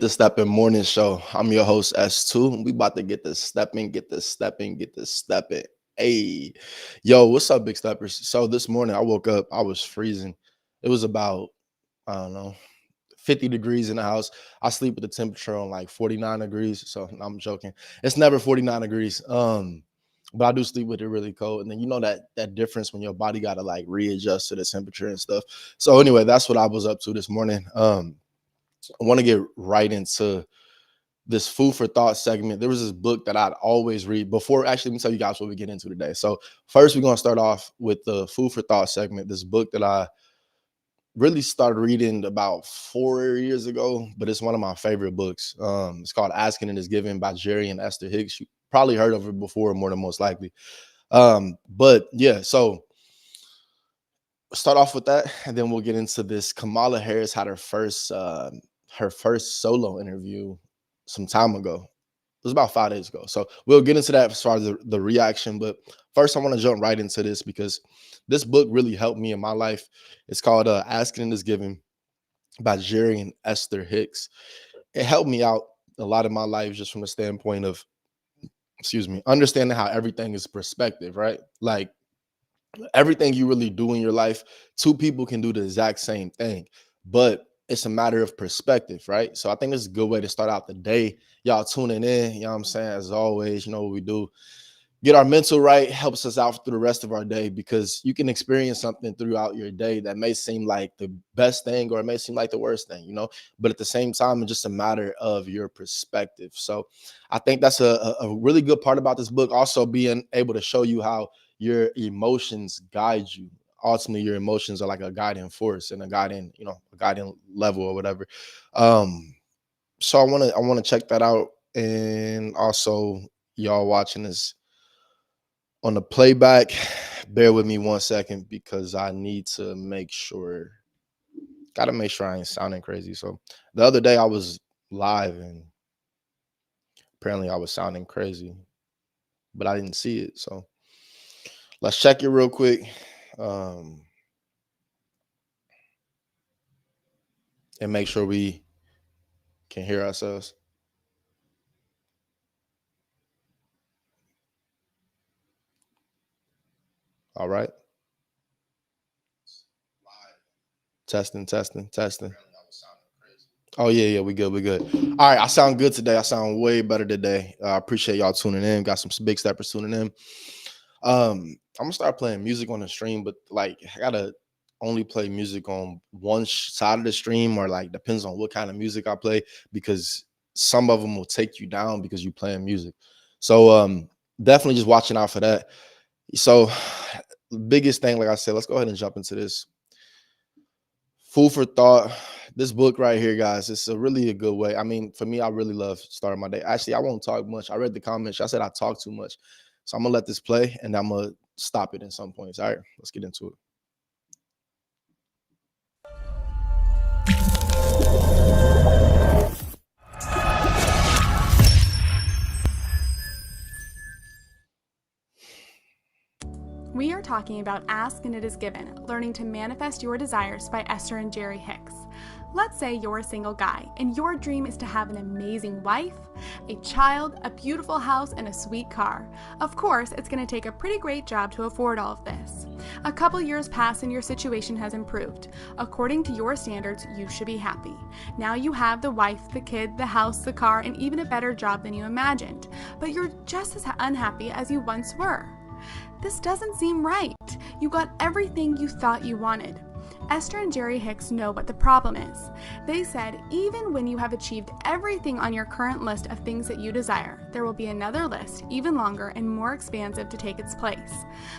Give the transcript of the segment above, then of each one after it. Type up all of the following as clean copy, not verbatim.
the Stepping Morning Show. I'm your host, S2. And we about to get this stepping, get this stepping, get this stepping. Hey, yo, what's up, big steppers? So this morning I woke up, I was freezing. It was about, I don't know, 50 degrees in the house. I sleep with the temperature on like 49 degrees. So no, I'm joking. It's never 49 degrees. But I do sleep with it really cold. And then you know that difference when your body gotta like readjust to the temperature and stuff. So anyway, that's what I was up to this morning. I want to get right into this food for thought segment. There was this book that I'd always read before. Actually, let me tell you guys what we get into today. So first, we're going to start off with the food for thought segment. This book that I really started reading about 4 years ago, but it's one of my favorite books. It's called Asking and Is Given by Jerry and Esther Hicks. You probably heard of it before, more than most likely. But yeah, so start off with that, and then we'll get into this. Kamala Harris had her first solo interview some time ago. It was about 5 days ago. So we'll get into that as far as the reaction. But first, I want to jump right into this because this book really helped me in my life. It's called Asking and Is Given by Jerry and Esther Hicks. It helped me out a lot in my life just from the standpoint of, understanding how everything is perspective, right? Like everything you really do in your life, two people can do the exact same thing, but it's a matter of perspective, right? So I think it's a good way to start out the day. Y'all tuning in, you know what I'm saying? As always, you know what we do. Get our mental right, helps us out through the rest of our day because you can experience something throughout your day that may seem like the best thing or it may seem like the worst thing, you know, but at the same time, it's just a matter of your perspective. So I think that's a really good part about this book. Also being able to show you how your emotions guide you. Ultimately, your emotions are like a guiding force and a guiding level or whatever. So I want to check that out. And also y'all watching this on the playback, bear with me 1 second because I need to gotta make sure I ain't sounding crazy. So the other day I was live and apparently I was sounding crazy, but I didn't see it. So let's check it real quick. And make sure we can hear ourselves. All right. Testing, testing, testing. Oh yeah, we good. All right, I sound good today. I sound way better today. I appreciate y'all tuning in. Got some big steppers tuning in. I'm gonna start playing music on the stream, but like I gotta only play music on one side of the stream, or like depends on what kind of music I play because some of them will take you down because you playing music. So definitely just watching out for that. So biggest thing, like I said, let's go ahead and jump into this. Food for thought. This book right here, guys, it's really a good way. I mean, for me, I really love starting my day. Actually, I won't talk much. I read the comments. I said I talk too much. So I'm going to let this play and I'm going to stop it in some points. All right, let's get into it. We are talking about Ask and It Is Given, Learning to Manifest Your Desires by Esther and Jerry Hicks. Let's say you're a single guy and your dream is to have an amazing wife, a child, a beautiful house, and a sweet car. Of course, it's going to take a pretty great job to afford all of this. A couple years pass and your situation has improved. According to your standards, you should be happy. Now you have the wife, the kid, the house, the car, and even a better job than you imagined. But you're just as unhappy as you once were. This doesn't seem right. You got everything you thought you wanted. Esther and Jerry Hicks know what the problem is. They said, even when you have achieved everything on your current list of things that you desire, there will be another list, even longer and more expansive, to take its place.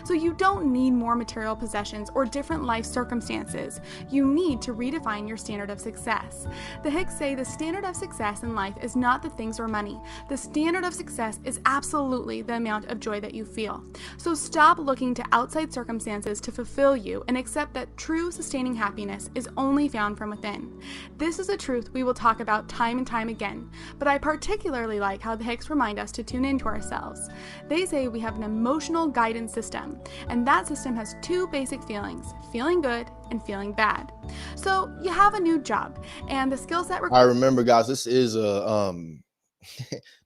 So you don't need more material possessions or different life circumstances. You need to redefine your standard of success. The Hicks say the standard of success in life is not the things or money. The standard of success is absolutely the amount of joy that you feel. So stop looking to outside circumstances to fulfill you and accept that true sustainability sustaining happiness is only found from within. This is a truth we will talk about time and time again, but I particularly like how the Hicks remind us to tune into ourselves. They say we have an emotional guidance system, and that system has two basic feelings: feeling good and feeling bad. So you have a new job, and the skill set I remember, guys, this is a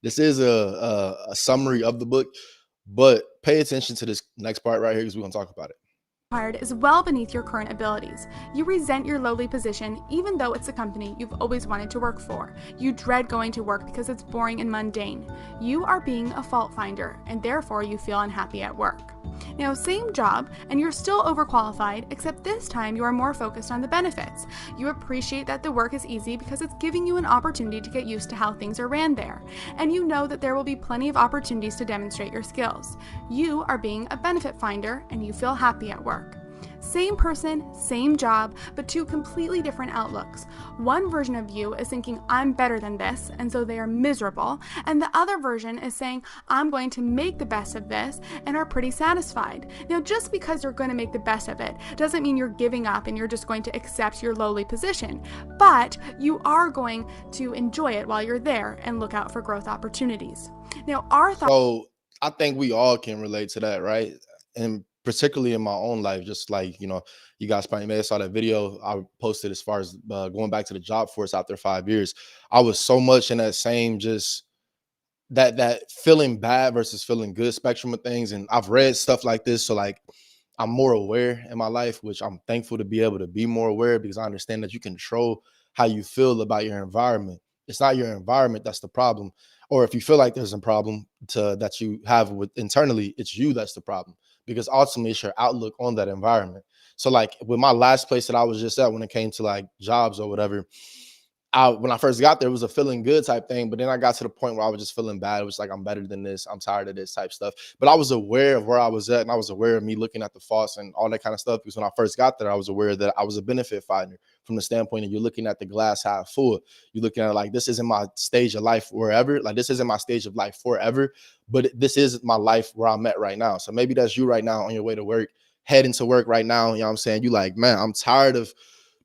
this is a summary of the book, but pay attention to this next part right here because we're gonna talk about it. required is well beneath your current abilities. You resent your lowly position even though it's a company you've always wanted to work for. You dread going to work because it's boring and mundane. You are being a fault finder, and therefore you feel unhappy at work. Now, same job, and you're still overqualified, except this time you are more focused on the benefits. You appreciate that the work is easy because it's giving you an opportunity to get used to how things are ran there, and you know that there will be plenty of opportunities to demonstrate your skills. You are being a benefit finder, and you feel happy at work. Same person, same job, but two completely different outlooks. One version of you is thinking, I'm better than this, and so they are miserable, and the other version is saying, I'm going to make the best of this, and are pretty satisfied. Now, just because you're going to make the best of it doesn't mean you're giving up and you're just going to accept your lowly position, but you are going to enjoy it while you're there and look out for growth opportunities. Now, our thoughts. So I think we all can relate to that, right? And particularly in my own life, just like, you guys probably may have saw that video I posted as far as going back to the job force after 5 years. I was so much in that same just that feeling bad versus feeling good spectrum of things. And I've read stuff like this. So like I'm more aware in my life, which I'm thankful to be able to be more aware because I understand that you control how you feel about your environment. It's not your environment that's the problem. Or if you feel like there's a problem that you have with internally, it's you that's the problem because ultimately it's your outlook on that environment. So like with my last place that I was just at when it came to like jobs or whatever, when I first got there, it was a feeling good type thing. But then I got to the point where I was just feeling bad. It was like, I'm better than this. I'm tired of this type stuff. But I was aware of where I was at, and I was aware of me looking at the faults and all that kind of stuff. Because when I first got there, I was aware that I was a benefit finder from the standpoint of you're looking at the glass half full. You're looking at it like, this isn't my stage of life forever. Like, this isn't my stage of life forever, but this is my life where I'm at right now. So maybe that's you right now on your way to work, heading to work right now. You know what I'm saying? You like, man, I'm tired of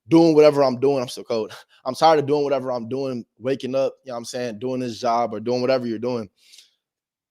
doing whatever I'm doing. I'm so cold. I'm tired of doing whatever I'm doing, waking up, you know what I'm saying, doing this job or doing whatever you're doing.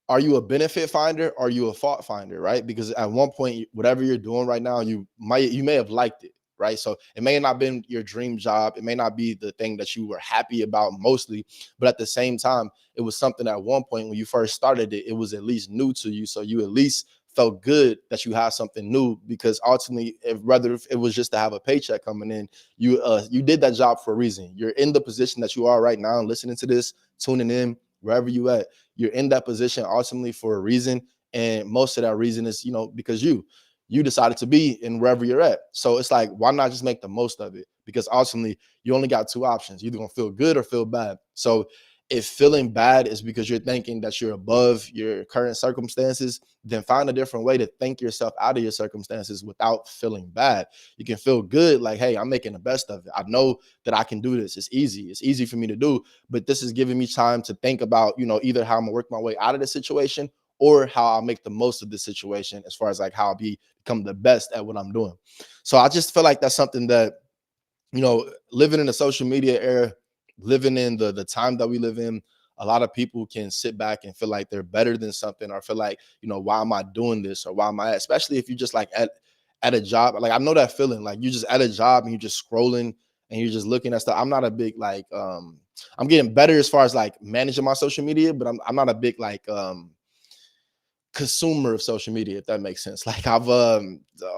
Are you a benefit finder or are you a fault finder, right? Because at one point, whatever you're doing right now, you may have liked it, right? So it may not have been your dream job. It may not be the thing that you were happy about mostly, but at the same time, it was something at one point when you first started it, it was at least new to you. So you at least felt good that you have something new because ultimately, if it was just to have a paycheck coming in, you did that job for a reason. You're in the position that you are right now, listening to this, tuning in, wherever you at. You're in that position ultimately for a reason, and most of that reason is because you decided to be in wherever you're at. So it's like, why not just make the most of it? Because ultimately, you only got two options: you're either gonna feel good or feel bad. So if feeling bad is because you're thinking that you're above your current circumstances, then find a different way to think yourself out of your circumstances without feeling bad. You can feel good, like, hey, I'm making the best of it. I know that I can do this. It's easy. It's easy for me to do, but this is giving me time to think about, either how I'm gonna work my way out of the situation or how I'll make the most of the situation as far as like how I'll become the best at what I'm doing. So I just feel like that's something that, living in the social media era, living in the time that we live in, a lot of people can sit back and feel like they're better than something or feel like, why am I doing this or why am I, especially if you just like at a job. Like I know that feeling, like you just at a job and you're just scrolling and you're just looking at stuff. I'm not a big like I'm getting better as far as like managing my social media, but I'm not a big like consumer of social media, if that makes sense. Like I've a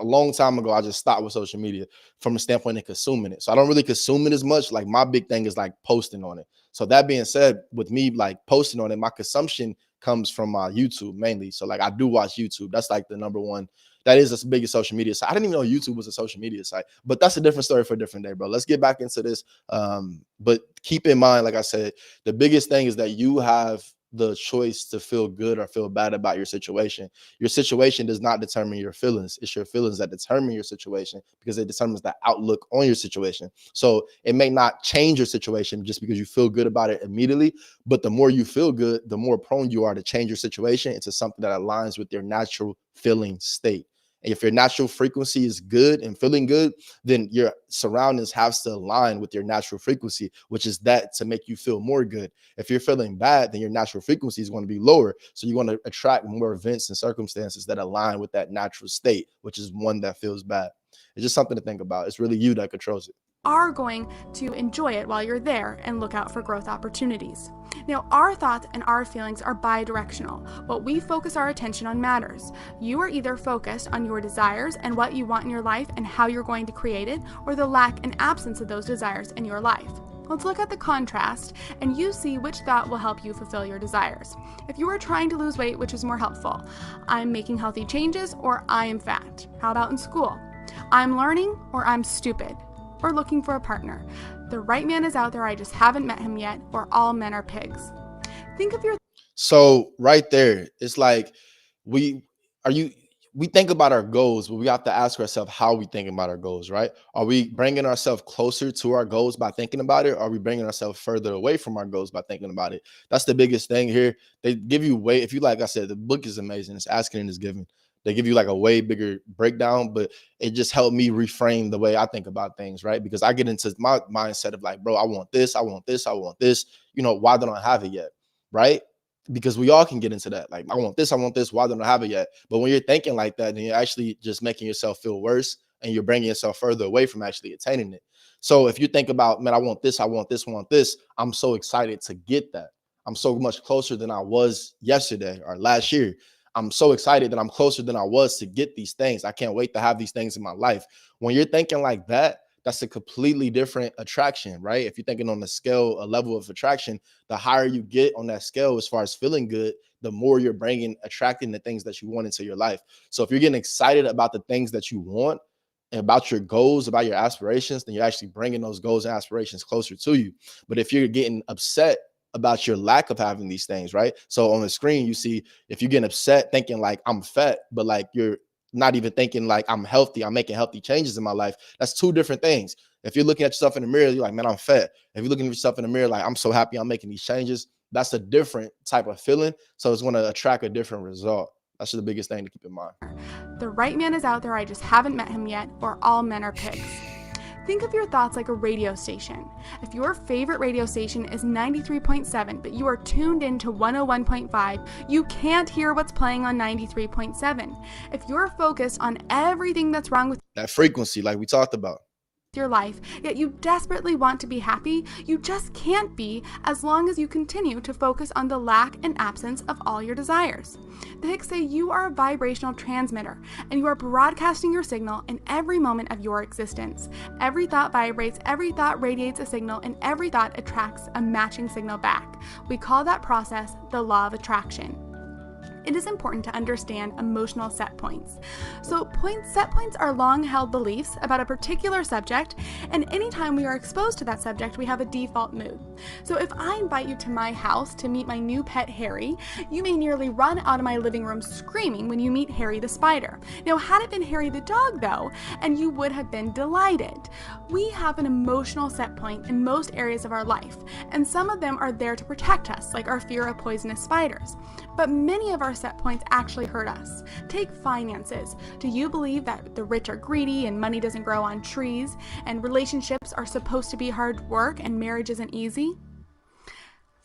long time ago, I just stopped with social media from the standpoint of consuming it. So I don't really consume it as much. Like my big thing is like posting on it. So that being said, with me like posting on it, my consumption comes from my YouTube mainly. So like I do watch YouTube. That's like the number one. That is the biggest social media site. I didn't even know YouTube was a social media site, but that's a different story for a different day, bro. Let's get back into this. But keep in mind, like I said, the biggest thing is that you have the choice to feel good or feel bad about your situation. Your situation does not determine your feelings. It's your feelings that determine your situation because it determines the outlook on your situation. So it may not change your situation just because you feel good about it immediately, but the more you feel good, the more prone you are to change your situation into something that aligns with your natural feeling state. If your natural frequency is good and feeling good, then your surroundings have to align with your natural frequency, which is that to make you feel more good. If you're feeling bad, then your natural frequency is going to be lower. So you want to attract more events and circumstances that align with that natural state, which is one that feels bad. It's just something to think about. It's really you that controls it. Are going to enjoy it while you're there and look out for growth opportunities. Now, our thoughts and our feelings are bi-directional. What we focus our attention on matters. You are either focused on your desires and what you want in your life and how you're going to create it, or the lack and absence of those desires in your life. Let's look at the contrast and you see which thought will help you fulfill your desires. If you are trying to lose weight, which is more helpful? I'm making healthy changes, or I am fat. How about in school? I'm learning, or I'm stupid. Or looking for a partner. The right man is out there, I just haven't met him yet, or all men are pigs. Think of your So right there, it's like we think about our goals, but we have to ask ourselves how we think about our goals, right? Are we bringing ourselves closer to our goals by thinking about it? Or are we bringing ourselves further away from our goals by thinking about it? That's the biggest thing here. They give you way, if you like I said, the book is amazing. It's Asking and It's Giving. They give you like a way bigger breakdown, but it just helped me reframe the way I think about things, right? Because I get into my mindset of like, bro, I want this, I want this, I want this. Why don't I have it yet? Right? Because we all can get into that. Like, I want this, why don't I have it yet? But when you're thinking like that, then you're actually just making yourself feel worse and you're bringing yourself further away from actually attaining it. So if you think about, man, I want this, I want this, I want this, I'm so excited to get that. I'm so much closer than I was yesterday or last year. I'm so excited that I'm closer than I was to get these things. I can't wait to have these things in my life. When you're thinking like that, that's a completely different attraction, right? If you're thinking on the scale, a level of attraction, the higher you get on that scale as far as feeling good, the more you're attracting the things that you want into your life. So if you're getting excited about the things that you want and about your goals, about your aspirations, then you're actually bringing those goals and aspirations closer to you. But if you're getting upset about your lack of having these things, right? So on the screen, you see, if you're getting upset thinking like I'm fat, but like you're not even thinking like I'm healthy, I'm making healthy changes in my life. That's two different things. If you're looking at yourself in the mirror, you're like, man, I'm fat. If you're looking at yourself in the mirror, like I'm so happy I'm making these changes, that's a different type of feeling. So it's going to attract a different result. That's the biggest thing to keep in mind. The right man is out there, I just haven't met him yet, or all men are pigs. Think of your thoughts like a radio station. If your favorite radio station is 93.7, but you are tuned into 101.5, you can't hear what's playing on 93.7. If you're focused on everything that's wrong with that frequency, like we talked about, your life, yet you desperately want to be happy, you just can't be as long as you continue to focus on the lack and absence of all your desires. The Hicks say you are a vibrational transmitter and you are broadcasting your signal in every moment of your existence. Every thought vibrates, every thought radiates a signal, and every thought attracts a matching signal back. We call that process the law of attraction. It is important to understand emotional set points. So set points are long-held beliefs about a particular subject, and anytime we are exposed to that subject, we have a default mood. So if I invite you to my house to meet my new pet Harry, you may nearly run out of my living room screaming when you meet Harry the spider. Now, had it been Harry the dog, though, and you would have been delighted. We have an emotional set point in most areas of our life, and some of them are there to protect us, like our fear of poisonous spiders. But many of our set points actually hurt us. Take finances. Do you believe that the rich are greedy and money doesn't grow on trees, and relationships are supposed to be hard work and marriage isn't easy?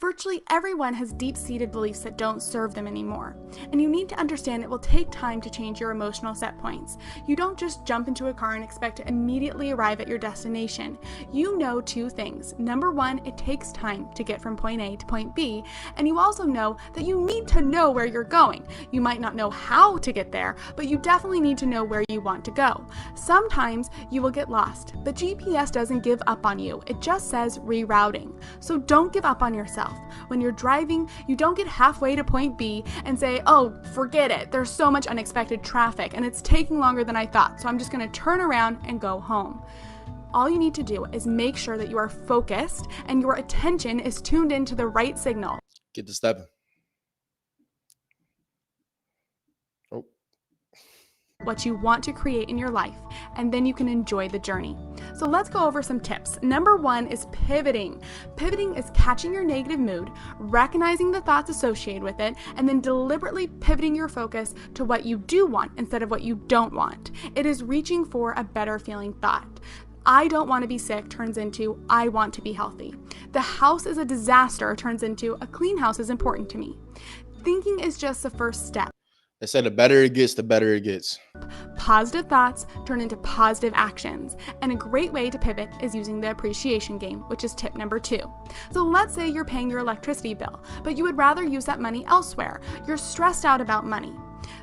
Virtually everyone has deep-seated beliefs that don't serve them anymore, and you need to understand it will take time to change your emotional set points. You don't just jump into a car and expect to immediately arrive at your destination. You know two things. Number one, it takes time to get from point A to point B, and you also know that you need to know where you're going. You might not know how to get there, but you definitely need to know where you want to go. Sometimes you will get lost, but GPS doesn't give up on you. It just says rerouting. So don't give up on yourself. When you're driving, you don't get halfway to point B and say, oh, forget it. There's so much unexpected traffic and it's taking longer than I thought, so I'm just going to turn around and go home. All you need to do is make sure that you are focused and your attention is tuned into the right signal. Get to stepping. Oh. what you want to create in your life, and then you can enjoy the journey. So let's go over some tips. Number 1 is pivoting. Pivoting is catching your negative mood, recognizing the thoughts associated with it, and then deliberately pivoting your focus to what you do want instead of what you don't want. It is reaching for a better feeling thought. I don't want to be sick turns into I want to be healthy. The house is a disaster turns into a clean house is important to me. Thinking is just the first step. They say the better it gets, the better it gets. Positive thoughts turn into positive actions, and a great way to pivot is using the appreciation game, which is tip number 2. So let's say you're paying your electricity bill, but you would rather use that money elsewhere. You're stressed out about money,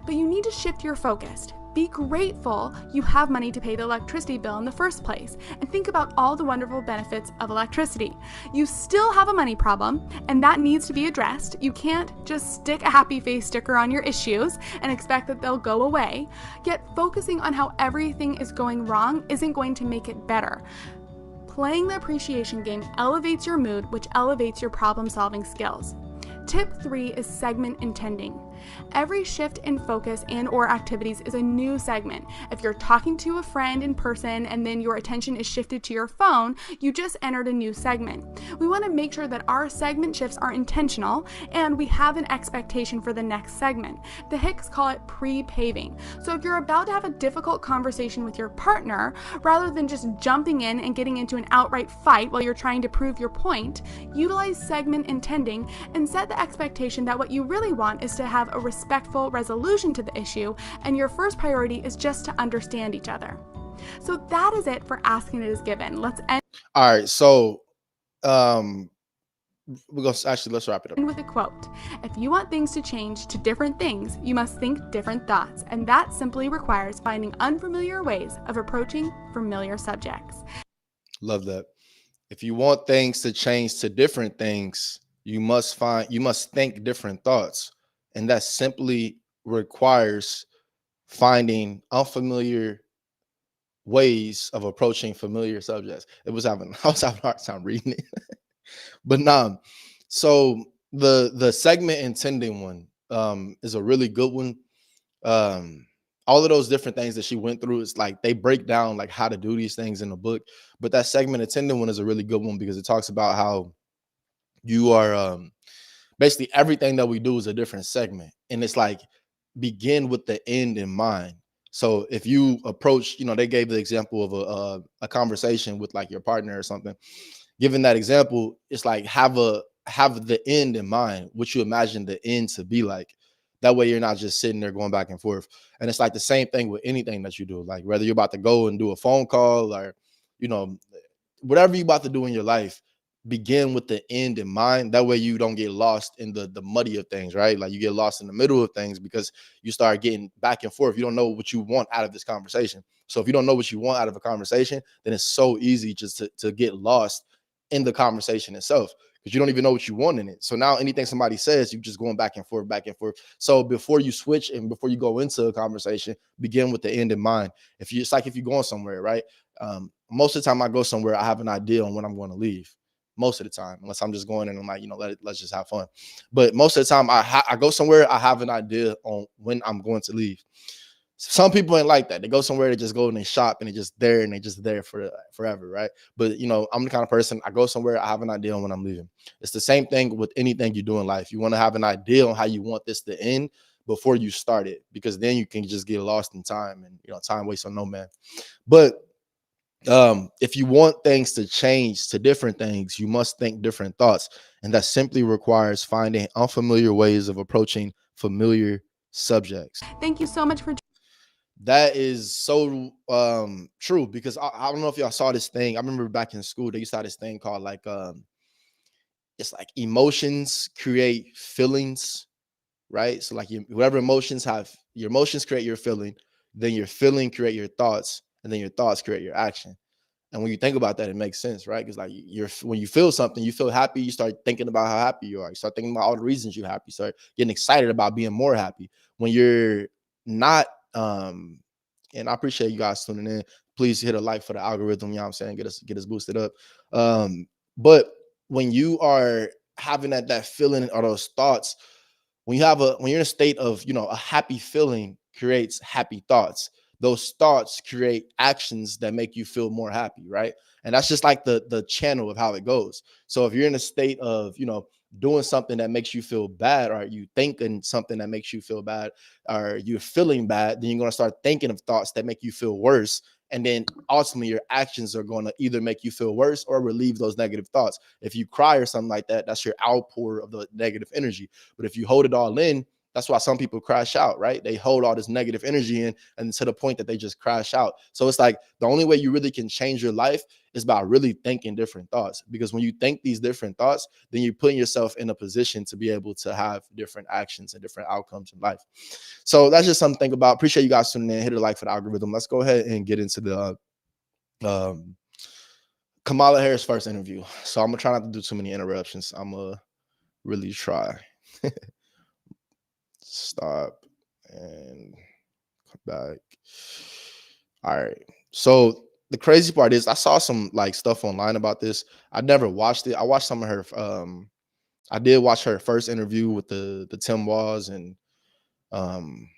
but you need to shift your focus. Be grateful you have money to pay the electricity bill in the first place, and think about all the wonderful benefits of electricity. You still have a money problem, and that needs to be addressed. You can't just stick a happy face sticker on your issues and expect that they'll go away. Yet focusing on how everything is going wrong isn't going to make it better. Playing the appreciation game elevates your mood, which elevates your problem-solving skills. Tip 3 is segment intending. Every shift in focus and or activities is a new segment. If you're talking to a friend in person and then your attention is shifted to your phone, you just entered a new segment. We want to make sure that our segment shifts are intentional and we have an expectation for the next segment. The Hicks call it pre-paving. So if you're about to have a difficult conversation with your partner, rather than just jumping in and getting into an outright fight while you're trying to prove your point, utilize segment intending and set the expectation that what you really want is to have a respectful resolution to the issue, and your first priority is just to understand each other. So that is it for Asking It Is Given. Let's end. All right, so we're gonna actually let's wrap it up with a quote. If you want things to change to different things, you must think different thoughts, and that simply requires finding unfamiliar ways of approaching familiar subjects. Love that. If you want things to change to different things, you must think different thoughts. And that simply requires finding unfamiliar ways of approaching familiar subjects. I was having a hard time reading it. But so the segment intending one is a really good one. All of those different things that she went through is like they break down like how to do these things in the book. But that segment intending one is a really good one because it talks about how you are basically everything that we do is a different segment, and it's like begin with the end in mind. So if you approach, they gave the example of a conversation with like your partner or something. Given that example, it's like have the end in mind, what you imagine the end to be like. That way you're not just sitting there going back and forth. And it's like the same thing with anything that you do, like whether you're about to go and do a phone call or whatever you're about to do in your life, begin with the end in mind. That way you don't get lost in the muddy of things, right? Like you get lost in the middle of things because you start getting back and forth. You don't know what you want out of this conversation. So if you don't know what you want out of a conversation, then it's so easy just to get lost in the conversation itself because you don't even know what you want in it. So now anything somebody says, you just going back and forth, back and forth. So before you switch and before you go into a conversation, begin with the end in mind. It's like if you're going somewhere, right? Most of the time I go somewhere, I have an idea on when I'm going to leave. Most of the time, unless I'm just going and I'm like, let's just have fun. But most of the time I go somewhere, I have an idea on when I'm going to leave. Some people ain't like that. They go somewhere, they just go and they shop and they're just there and they're just there for forever, right? But I'm the kind of person, I go somewhere, I have an idea on when I'm leaving. It's the same thing with anything you do in life. You want to have an idea on how you want this to end before you start it, because then you can just get lost in time, and time waits on no man. But if you want things to change to different things, you must think different thoughts, and that simply requires finding unfamiliar ways of approaching familiar subjects. Thank you so much for. That is so true, because I don't know if y'all saw this thing. I remember back in school they used to have this thing called like it's like emotions create feelings, right? So like whatever emotions have, your emotions create your feeling, then your feeling create your thoughts, and then your thoughts create your action. And when you think about that, it makes sense, right? Because like when you feel something, you feel happy, you start thinking about how happy you are. You start thinking about all the reasons you're happy. You start getting excited about being more happy. When you're not, and I appreciate you guys tuning in. Please hit a like for the algorithm. You know what I'm saying? Get us boosted up. But when you are having that feeling or those thoughts, when you're in a state of a happy feeling, creates happy thoughts. Those thoughts create actions that make you feel more happy, right? And that's just like the channel of how it goes. So if you're in a state of, doing something that makes you feel bad, or you thinking something that makes you feel bad, or you're feeling bad, then you're going to start thinking of thoughts that make you feel worse. And then ultimately your actions are going to either make you feel worse or relieve those negative thoughts. If you cry or something like that, that's your outpour of the negative energy. But if you hold it all in, that's why some people crash out, right? They hold all this negative energy in, and to the point that they just crash out. So it's like the only way you really can change your life is by really thinking different thoughts. Because when you think these different thoughts, then you're putting yourself in a position to be able to have different actions and different outcomes in life. So that's just something to think about. Appreciate you guys tuning in. Hit a like for the algorithm. Let's go ahead and get into the Kamala Harris first interview. So I'm gonna try not to do too many interruptions. I'm gonna really try. Stop and come back. All right. So the crazy part is I saw some like stuff online about this. I never watched it. I watched some of her I did watch her first interview with the Tim Walls and um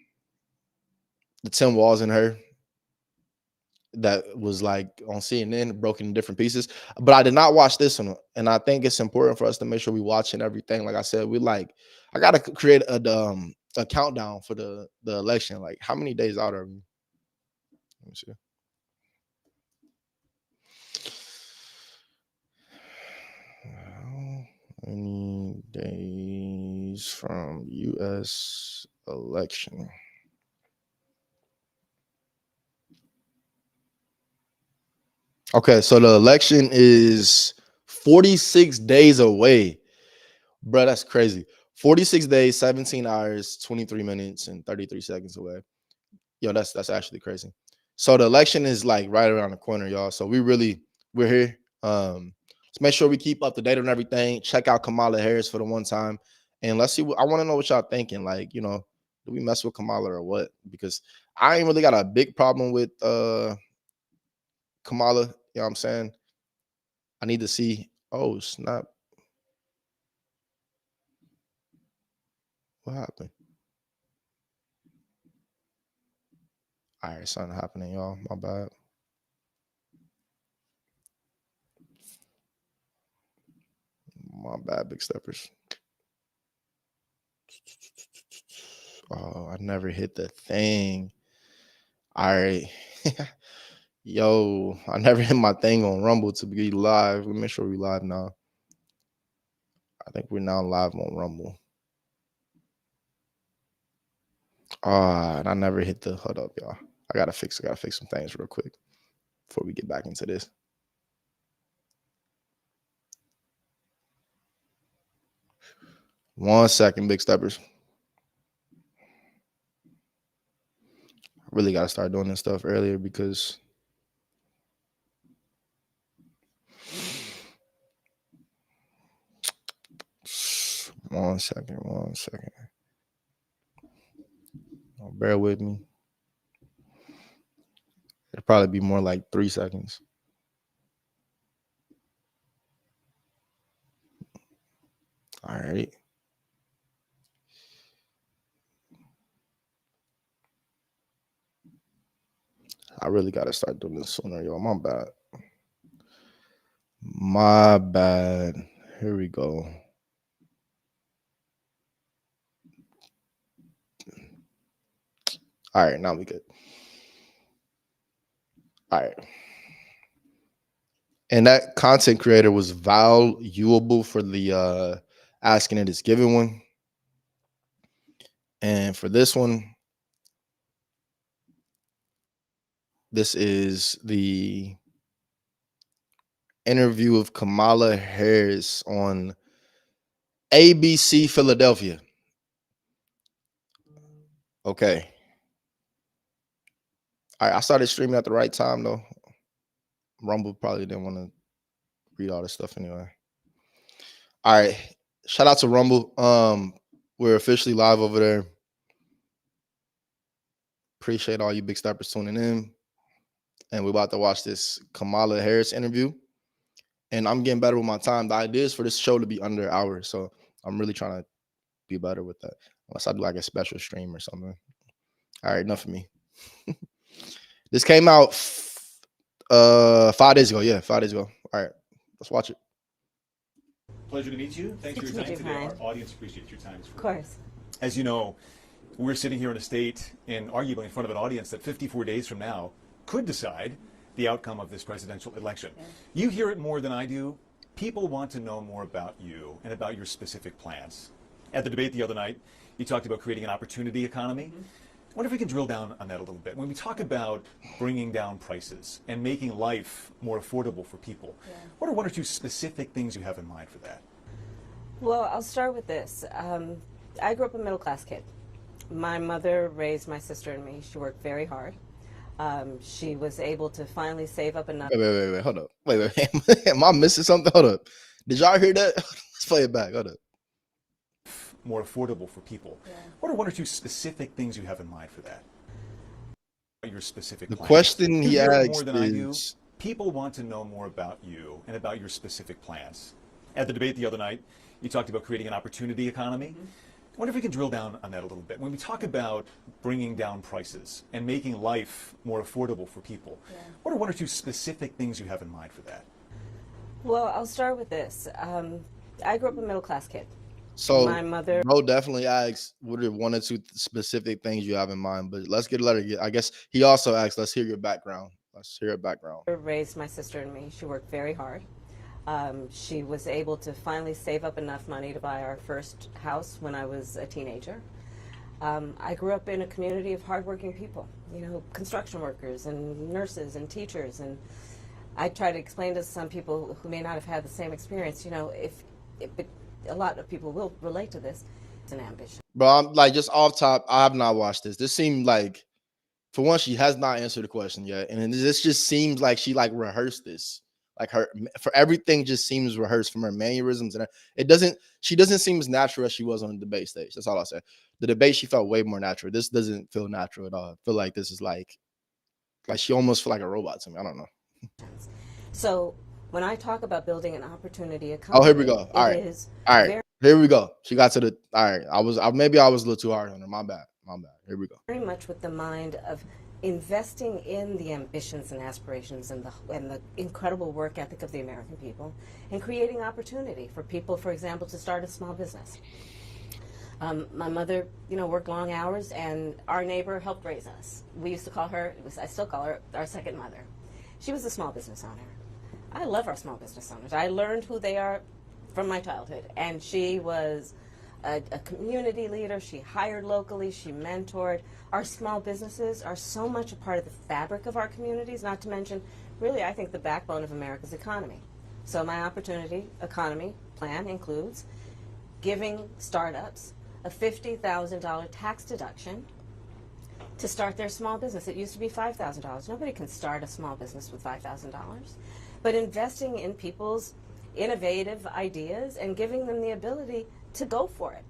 the Tim Walls and her that was like on CNN broken in different pieces. But I did not watch this one. And I think it's important for us to make sure we watching everything. Like I said, I gotta create a countdown for the election. Like how many days out are we? Let me see. How many days from US election? Okay, so the election is 46 days away. Bro, that's crazy. 46 days, 17 hours, 23 minutes, and 33 seconds away. Yo, that's actually crazy. So the election is like right around the corner, y'all. So we're here. Let's make sure we keep up to date on everything. Check out Kamala Harris for the one time. And let's see I want to know what y'all thinking. Like, do we mess with Kamala or what? Because I ain't really got a big problem with Kamala. You know what I'm saying? I need to see. Oh, snap. What happened? All right, something happening, y'all. My bad. My bad, big steppers. Oh, I never hit the thing. All right. Yo, I never hit my thing on Rumble to be live. Let me make sure we live now. I think we're now live on Rumble. And I never hit the hold up, y'all. I gotta fix some things real quick before we get back into this. One second, big steppers. I really gotta start doing this stuff earlier because one second. Bear with me. It'll probably be more like 3 seconds. All right. I really gotta start doing this sooner, y'all. My bad. My bad. Here we go. All right, now we good. All right. And that content creator was valuable for the asking it is given one. And for this one, this is the interview of Kamala Harris on ABC Philadelphia. Okay. All right, I started streaming at the right time though. Rumble probably didn't want to read all this stuff anyway. All right. Shout out to Rumble. We're officially live over there. Appreciate all you big steppers tuning in. And we're about to watch this Kamala Harris interview. And I'm getting better with my time. The idea is for this show to be under an hour. So I'm really trying to be better with that. Unless I do like a special stream or something. All right, enough of me. This came out 5 days ago. Yeah, 5 days ago. All right, let's watch it. Pleasure to meet you. Thanks for your time today. Our audience appreciates your time. Of course. As you know, we're sitting here in a state and arguably in front of an audience that 54 days from now could decide the outcome of this presidential election. Yeah. You hear it more than I do. People want to know more about you and about your specific plans. At the debate the other night, you talked about creating an opportunity economy. Mm-hmm. I wonder if we can drill down on that a little bit. When we talk about bringing down prices and making life more affordable for people, what are one or two specific things you have in mind for that? Well, I'll start with this. I grew up a middle-class kid. My mother raised my sister and me. She worked very hard. She was able to finally save up enough. Wait, hold up. Wait. Am I missing something? Hold up. Did y'all hear that? Let's play it back. Hold up. More affordable for people. Yeah. What are one or two specific things you have in mind for that? Your specific plans. Question he asked more than I do. People want to know more about you and about your specific plans. At the debate the other night, you talked about creating an opportunity economy. Mm-hmm. I wonder if we can drill down on that a little bit. When we talk about bringing down prices and making life more affordable for people, what are one or two specific things you have in mind for that? Well, I'll start with this. I grew up a middle-class kid. So my mother, bro, definitely asks what are one or two specific things you have in mind. But let's get a letter. I guess he also asked, let's hear your background. Let's hear your background. Raised my sister and me. She worked very hard. She was able to finally save up enough money to buy our first house when I was a teenager. I grew up in a community of hardworking people, you know, construction workers and nurses and teachers. And I try to explain to some people who may not have had the same experience, you know, if a lot of people will relate to this. It's an ambition. Bro, I'm like just off top. I have not watched this. This seemed like, for one, she has not answered the question yet, and this just seems like she like rehearsed this. Like for everything just seems rehearsed from her mannerisms, and she doesn't seem as natural as she was on the debate stage. That's all I'll say. The debate, she felt way more natural. This doesn't feel natural at all. I feel like this is like she almost feel like a robot to me. I don't know. So when I talk about building an opportunity economy, here we go. All right. Here we go. She got to the. All right. Maybe I was a little too hard on her. My bad. Here we go. Very much with the mind of investing in the ambitions and aspirations and the incredible work ethic of the American people, and creating opportunity for people, for example, to start a small business. My mother, you know, worked long hours, and our neighbor helped raise us. We used to call her, I still call her, our second mother. She was a small business owner. I love our small business owners. I learned who they are from my childhood, and she was a community leader. She hired locally. She mentored. Our small businesses are so much a part of the fabric of our communities, not to mention, really, I think, the backbone of America's economy. So my opportunity economy plan includes giving startups a $50,000 tax deduction to start their small business. It used to be $5,000. Nobody can start a small business with $5,000. But investing in people's innovative ideas and giving them the ability to go for it.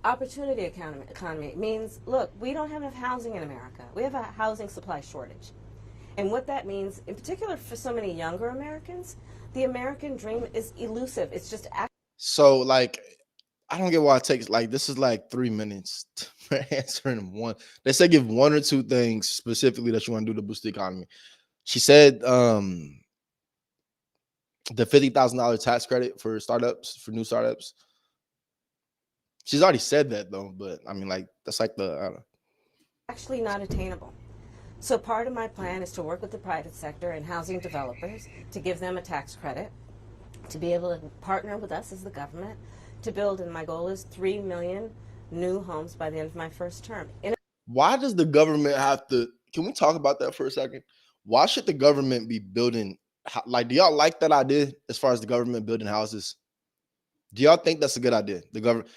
Opportunity economy means, look, we don't have enough housing in America. We have a housing supply shortage. And what that means, in particular for so many younger Americans, the American dream is elusive. It's just... So, like, I don't get why it takes, like, this is like 3 minutes for answering one. They say give one or two things specifically that you want to do to boost the economy. She said the $50,000 tax credit for startups, for new startups. She's already said that, though, but I mean, like, that's like I don't know. Actually not attainable. So part of my plan is to work with the private sector and housing developers to give them a tax credit, to be able to partner with us as the government to build, and my goal is 3 million new homes by the end of my first term. Why does the government have to, can we talk about that for a second? Why should the government be building, like, do y'all like that idea as far as the government building houses? Do y'all think that's a good idea? The government,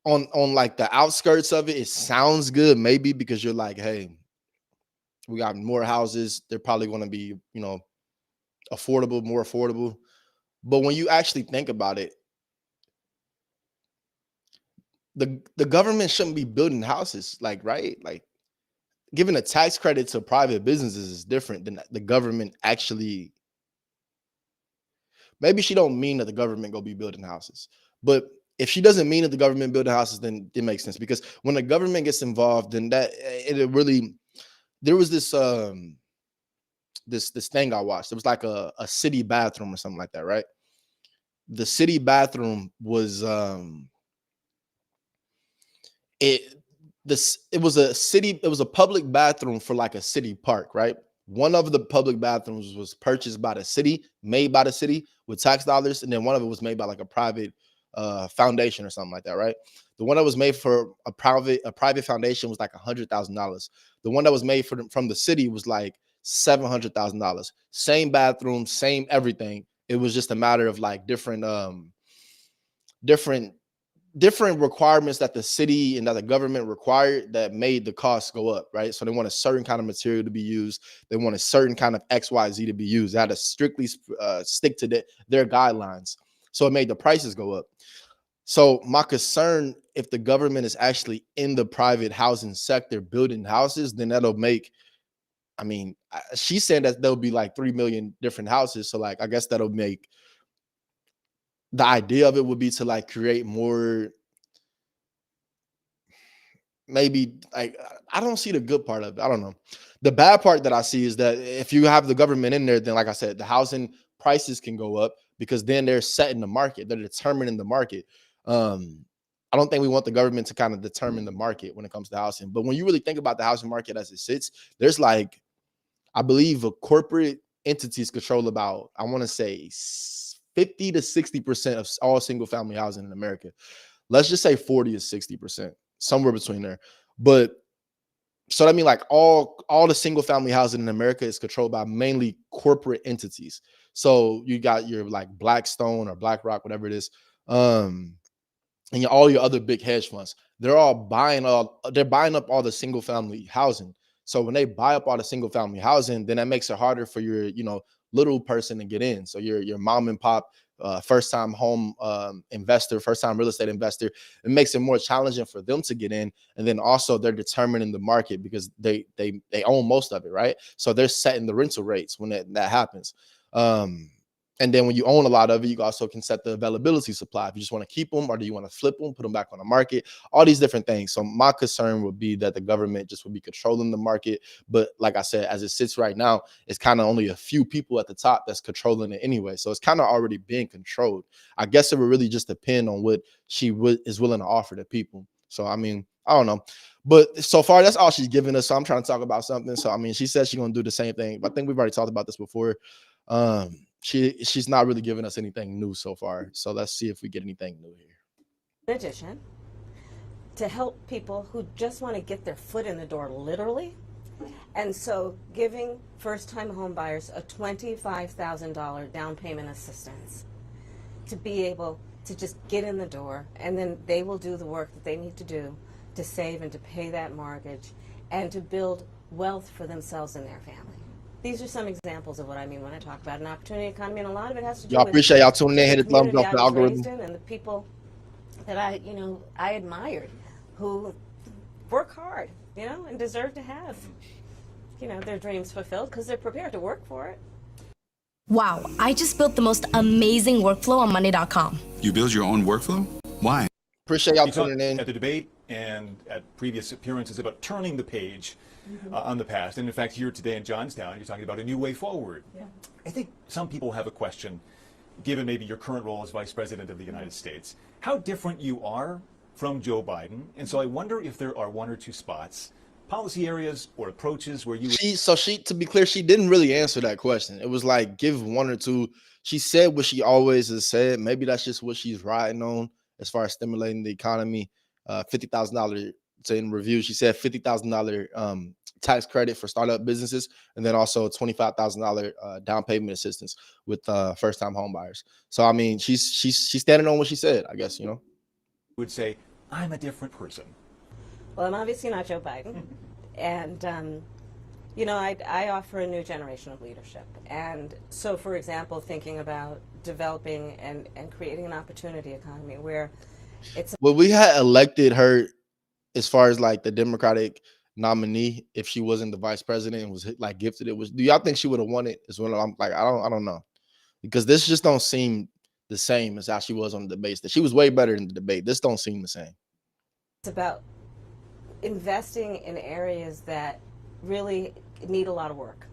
on like the outskirts of it, it sounds good, maybe because you're like, hey, we got more houses. They're probably going to be, you know, affordable, more affordable. But when you actually think about it, the government shouldn't be building houses, like, right? Like, giving a tax credit to private businesses is different than the government actually. Maybe she don't mean that the government go be building houses, but if she doesn't mean that the government building houses, then it makes sense, because when the government gets involved, then that it really, there was this this thing I watched. It was like a city bathroom or something like that, right? The city bathroom was it it was a city, it was a public bathroom for like a city park, right? One of the public bathrooms was purchased by the city, made by the city with tax dollars, and then one of it was made by like a private foundation or something like that, right? The one that was made for a private foundation was like $100,000. The one that was made from the city was like $700,000. Same bathroom, same everything. It was just a matter of like different different requirements that the city and that the government required that made the costs go up, right? So they want a certain kind of material to be used. They want a certain kind of XYZ to be used. They had to strictly stick to their guidelines. So it made the prices go up. So my concern, if the government is actually in the private housing sector building houses, then that'll make, I mean, she's saying that there'll be like 3 million different houses. So like, I guess that'll make, the idea of it would be to like create more, maybe like, I don't see the good part of it. I don't know. The bad part that I see is that if you have the government in there, then like I said, the housing prices can go up, because then they're setting the market, they're determining the market. I don't think we want the government to kind of determine the market when it comes to housing. But when you really think about the housing market as it sits, there's like, I believe a corporate entities control about, I want to say 50 to 60% of all single family housing in America. Let's just say 40 to 60%, somewhere between there. But so I mean, like all the single family housing in America is controlled by mainly corporate entities. So you got your like Blackstone or BlackRock, whatever it is, and all your other big hedge funds. They're buying up all the single family housing. So when they buy up all the single family housing, then that makes it harder for your, little person to get in. So your mom and pop, first time home investor, first time real estate investor, it makes it more challenging for them to get in. And then also they're determining the market because they own most of it, right? So they're setting the rental rates when that happens. And then when you own a lot of it, you also can set the availability supply. If you just want to keep them, or do you want to flip them, put them back on the market, all these different things. So my concern would be that the government just would be controlling the market. But like I said, as it sits right now, it's kind of only a few people at the top that's controlling it anyway. So it's kind of already being controlled. I guess it would really just depend on what she is willing to offer to people. So, I mean, I don't know. But so far, that's all she's giving us. So I'm trying to talk about something. So, I mean, she said she's going to do the same thing. But I think we've already talked about this before. She's not really giving us anything new so far. So let's see if we get anything new here. In addition, to help people who just want to get their foot in the door, literally, and so giving first-time home buyers a $25,000 down payment assistance to be able to just get in the door, and then they will do the work that they need to do to save and to pay that mortgage and to build wealth for themselves and their family. These are some examples of what I mean when I talk about an opportunity economy, and a lot of it has to do Y'all with appreciate y'all tuning in. Hit the the thumbs community up I for the was algorithm. raised in and the people that I admired, who work hard, and deserve to have, their dreams fulfilled because they're prepared to work for it. Wow, I just built the most amazing workflow on Monday.com. You build your own workflow? Why? Appreciate y'all You talked tuning in. at the debate and at previous appearances about turning the page on the past. And in fact, here today in Johnstown, you're talking about a new way forward. Yeah. I think some people have a question, given maybe your current role as Vice President of the United States, how different you are from Joe Biden. And so I wonder if there are one or two spots, policy areas or approaches where you... To be clear, she didn't really answer that question. It was like, give one or two. She said what she always has said. Maybe that's just what she's riding on as far as stimulating the economy. $50,000 in review. She said $50,000 tax credit for startup businesses, and then also $25,000 down payment assistance with first-time home buyers. So I mean, she's standing on what she said, I guess. would say, I'm a different person. Well, I'm obviously not Joe Biden, and I offer a new generation of leadership. And so, for example, thinking about developing and creating an opportunity economy where it's... Well, we had elected her as far as like the Democratic nominee, if she wasn't the vice president and was like gifted it, do y'all think she would have won it? Is what I'm like, I don't know, because this just don't seem the same as how she was on the debate stage. She was way better in the debate. This don't seem the same. It's about investing in areas that really need a lot of work,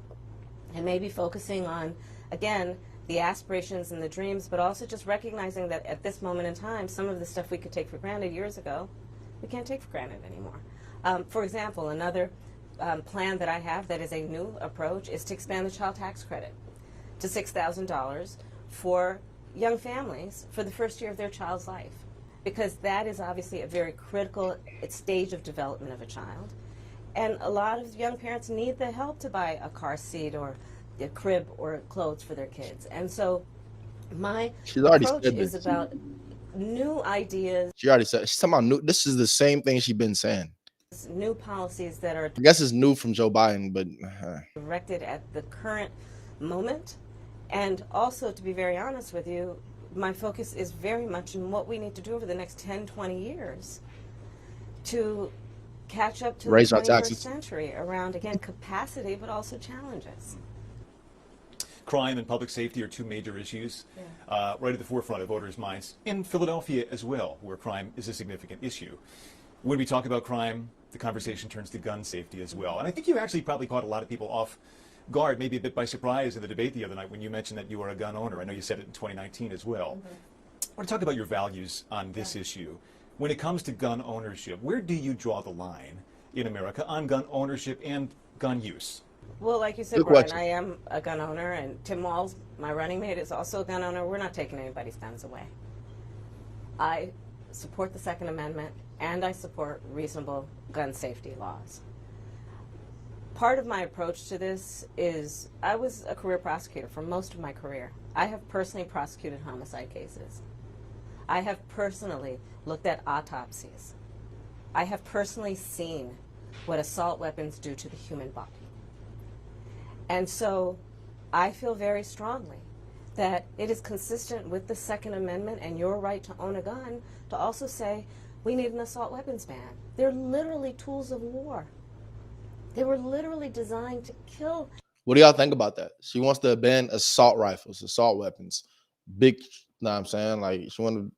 and maybe focusing on, again, the aspirations and the dreams, but also just recognizing that at this moment in time, some of the stuff we could take for granted years ago, we can't take for granted anymore. For example, another plan that I have that is a new approach is to expand the child tax credit to $6,000 for young families for the first year of their child's life, because that is obviously a very critical stage of development of a child. And a lot of young parents need the help to buy a car seat or a crib or clothes for their kids. And so my approach is about new ideas. She already said, she's talking about new. This is the same thing she's been saying. New policies that are, I guess it's new from Joe Biden, but directed at the current moment. And also, to be very honest with you, my focus is very much in what we need to do over the next 10, 20 years to catch up to the 21st century around, again, capacity, but also challenges. Crime and public safety are two major issues right at the forefront of voters' minds, in Philadelphia as well, where crime is a significant issue. When we talk about crime, the conversation turns to gun safety as well. And I think you actually probably caught a lot of people off guard, maybe a bit by surprise in the debate the other night when you mentioned that you are a gun owner. I know you said it in 2019 as well. I want to talk about your values on this issue. When it comes to gun ownership, where do you draw the line in America on gun ownership and gun use? Well, like you said, Brian, I am a gun owner, and Tim Walz, my running mate, is also a gun owner. We're not taking anybody's guns away. I support the Second Amendment, and I support reasonable gun safety laws. Part of my approach to this is I was a career prosecutor for most of my career. I have personally prosecuted homicide cases. I have personally looked at autopsies. I have personally seen what assault weapons do to the human body. And so I feel very strongly that it is consistent with the Second Amendment and your right to own a gun to also say we need an assault weapons ban. They're literally tools of war. They were literally designed to kill. What do y'all think about that? She wants to ban assault rifles, assault weapons. Big, you know what I'm saying? Like she wanted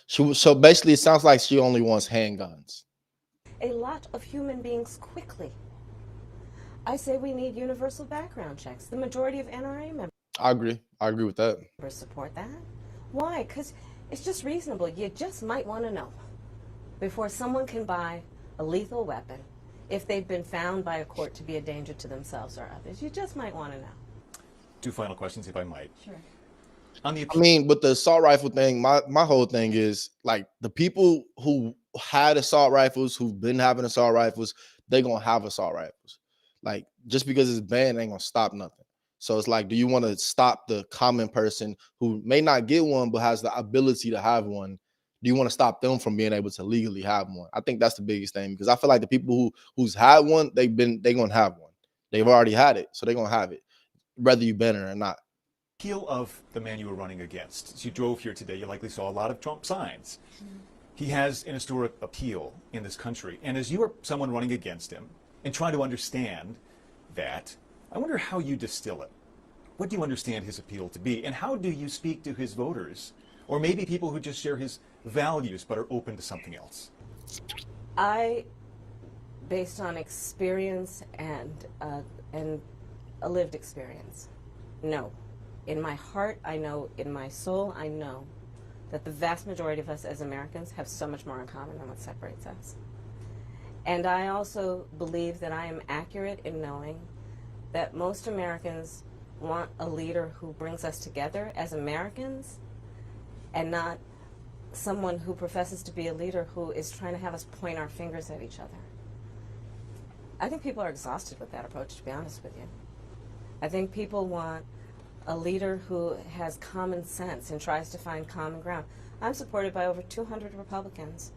so basically it sounds like she only wants handguns. A lot of human beings quickly. I say we need universal background checks. The majority of NRA members. I agree with that. Support that. Why? Because it's just reasonable. You just might want to know before someone can buy a lethal weapon if they've been found by a court to be a danger to themselves or others. You just might want to know. Two final questions, if I might. Sure. On the I mean, with the assault rifle thing, my whole thing is like the people who had assault rifles, who've been having assault rifles, they're gonna have assault rifles. Like just because it's banned ain't gonna stop nothing. So it's like, do you want to stop the common person who may not get one but has the ability to have one? Do you want to stop them from being able to legally have one? I think that's the biggest thing, because I feel like the people who's had one, they're gonna have one. They've already had it, so they're gonna have it, whether you ban it or not. Appeal of the man you were running against. As you drove here today, you likely saw a lot of Trump signs. He has an historic appeal in this country. And as you are someone running against him and trying to understand that, I wonder how you distill it. What do you understand his appeal to be? And how do you speak to his voters? Or maybe people who just share his values but are open to something else? I, based on experience and a lived experience, no. In my heart, I know, in my soul, I know that the vast majority of us as Americans have so much more in common than what separates us. And I also believe that I am accurate in knowing that most Americans want a leader who brings us together as Americans and not someone who professes to be a leader who is trying to have us point our fingers at each other. I think people are exhausted with that approach, to be honest with you. I think people want a leader who has common sense and tries to find common ground. I'm supported by over 200 Republicans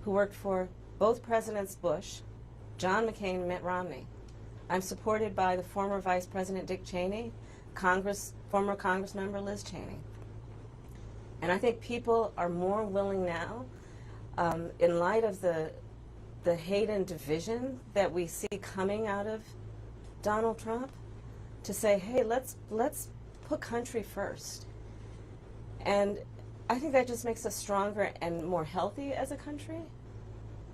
who worked for both Presidents Bush, John McCain, and Mitt Romney. I'm supported by the former Vice President Dick Cheney, former Congress member Liz Cheney. And I think people are more willing now, in light of the hate and division that we see coming out of Donald Trump, to say, hey, let's put country first. And I think that just makes us stronger and more healthy as a country.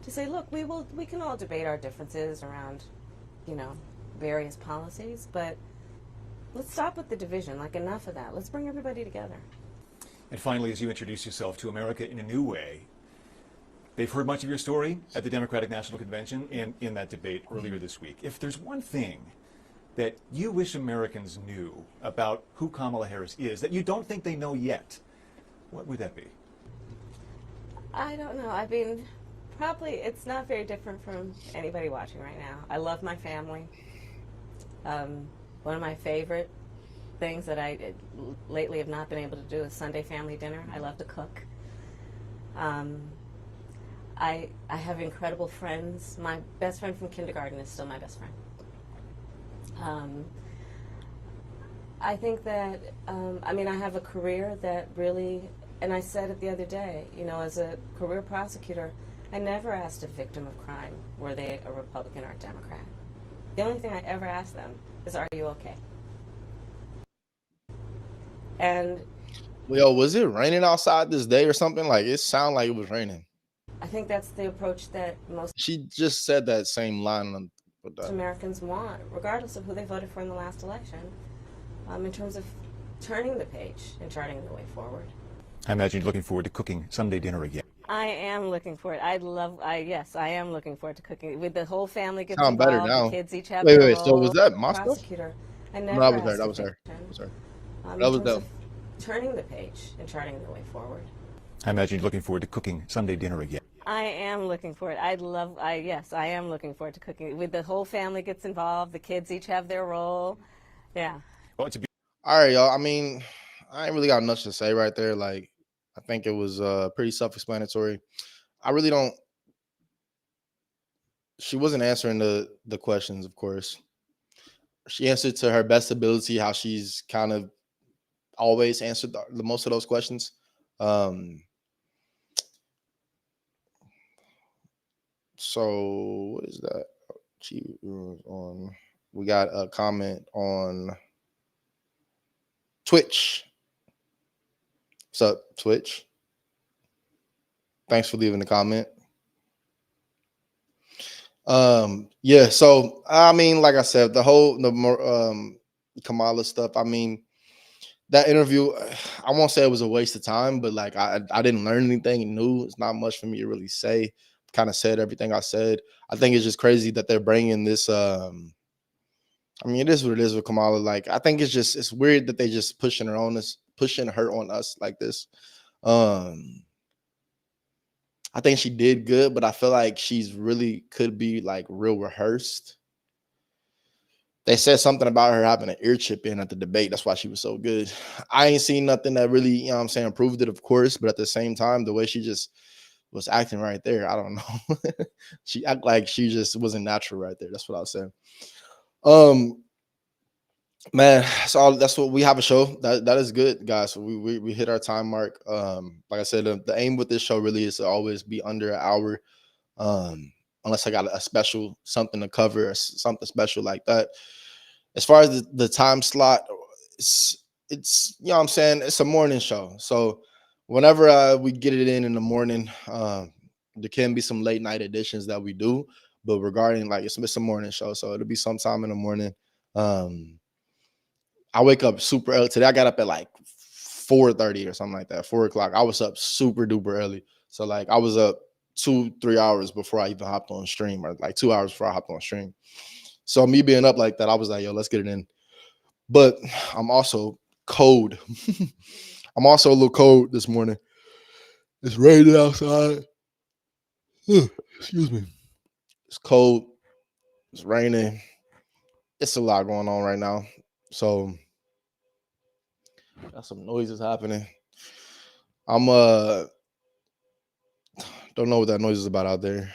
To say, look, we can all debate our differences around, various policies, but let's stop with the division. Like, enough of that. Let's bring everybody together. And finally, as you introduce yourself to America in a new way, they've heard much of your story at the Democratic National Convention and in that debate earlier this week. If there's one thing that you wish Americans knew about who Kamala Harris is that you don't think they know yet, what would that be? I don't know. I mean, probably it's not very different from anybody watching right now. I love my family. One of my favorite things that I lately have not been able to do is Sunday family dinner. I love to cook. I have incredible friends. My best friend from kindergarten is still my best friend. I think that, I have a career that really, and I said it the other day, as a career prosecutor, I never asked a victim of crime, were they a Republican or a Democrat. The only thing I ever asked them is, are you okay? And Yo, was it raining outside this day or something? Like, it sounded like it was raining. I think that's the approach that most She just said that same line. Americans want, regardless of who they voted for in the last election, in terms of turning the page and charting the way forward. I imagine you're looking forward to cooking Sunday dinner again. I am looking for it. Yes, I am looking forward to cooking. With the whole family gets Sound better involved, now. the kids each have Wait, their so was role. that my stuff? Prosecutor. I never No, that was her. asked That a was her. victim, That was her. in That was terms them. of turning the page and charting the way forward. I imagine you're looking forward to cooking Sunday dinner again. I am looking for it. Yes, I am looking forward to cooking. With the whole family gets involved, the kids each have their role. Yeah. Well, it's a All right, y'all. I mean, I ain't really got much to say right there. Like, I think it was pretty self-explanatory. I really don't. She wasn't answering the questions, of course. She answered to her best ability, how she's kind of always answered the most of those questions. So what is that? She was on. We got a comment on Twitch. What's up, Twitch? Thanks for leaving the comment. Yeah, so I mean, like I said, the Kamala stuff, I mean, that interview, I won't say it was a waste of time, but like I didn't learn anything new. It's not much for me to really say. Kind of said everything I said. I think it's just crazy that they're bringing this. I mean, it is what it is with Kamala. Like, I think it's weird that they just pushing her on us like this. I think she did good, but I feel like she's really could be like real rehearsed. They said something about her having an ear chip in at the debate. That's why she was so good. I ain't seen nothing that really, proved it, of course. But at the same time, the way she just was acting right there, I don't know. She act like she just wasn't natural right there. That's what I was saying. Man, that's what we have a show. That is good, guys. So we hit our time mark. Like I said, the aim with this show really is to always be under an hour. Unless I got a special something to cover or something special like that. As far as the time slot, it's it's a morning show. So whenever we get it in the morning, there can be some late night editions that we do. But regarding like it's a morning show, so it'll be sometime in the morning. I wake up super early. Today I got up at like 4:30 or something like that, 4 o'clock. I was up super duper early. So like I was up 2-3 hours before I even hopped on stream, or like 2 hours before I hopped on stream. So me being up like that, I was like, yo, let's get it in. But I'm also cold. I'm also a little cold this morning. It's raining outside. Excuse me. It's cold. It's raining. It's a lot going on right now. So got some noises happening. I'm don't know what that noise is about out there.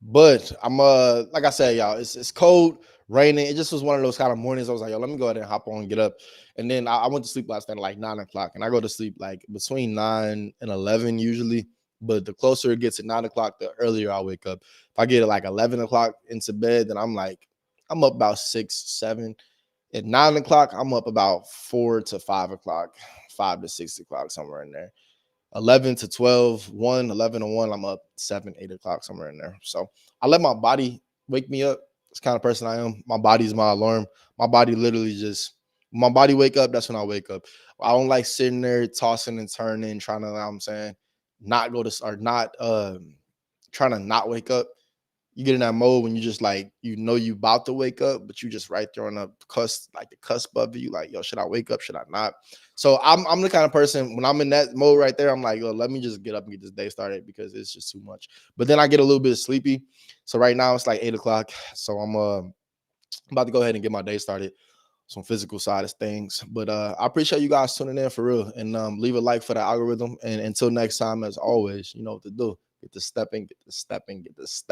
But I'm like I said, y'all, it's cold, raining. It just was one of those kind of mornings. I was like, yo, let me go ahead and hop on and get up. And then I went to sleep last night at like 9 o'clock. And I go to sleep like between 9 and 11 usually. But the closer it gets to 9 o'clock, the earlier I wake up. If I get at like 11 o'clock into bed, then I'm up about 6, 7. At 9 o'clock, I'm up about 4 to 5 o'clock. 5 to 6 o'clock, somewhere in there. 11 to 12, 1, 11 to 1, I'm up 7, 8 o'clock, somewhere in there. So I let my body wake me up. It's the kind of person I am. My body's my alarm. My body literally just, my body wake up, that's when I wake up. I don't like sitting there tossing and turning, trying to, you know what I'm saying, not go to, or not, trying to not wake up. You get in that mode when you just like, you know, you about to wake up, but you just right there on the cusp, like the cusp of it. You like, yo, should I wake up? Should I not? So I'm the kind of person, when I'm in that mode right there, I'm like, yo, let me just get up and get this day started because it's just too much. But then I get a little bit sleepy. So right now it's like 8 o'clock. So I'm about to go ahead and get my day started. Some physical side of things. But I appreciate you guys tuning in for real. And leave a like for the algorithm. And until next time, as always, you know what to do. Get the stepping, get the stepping, get the stepping.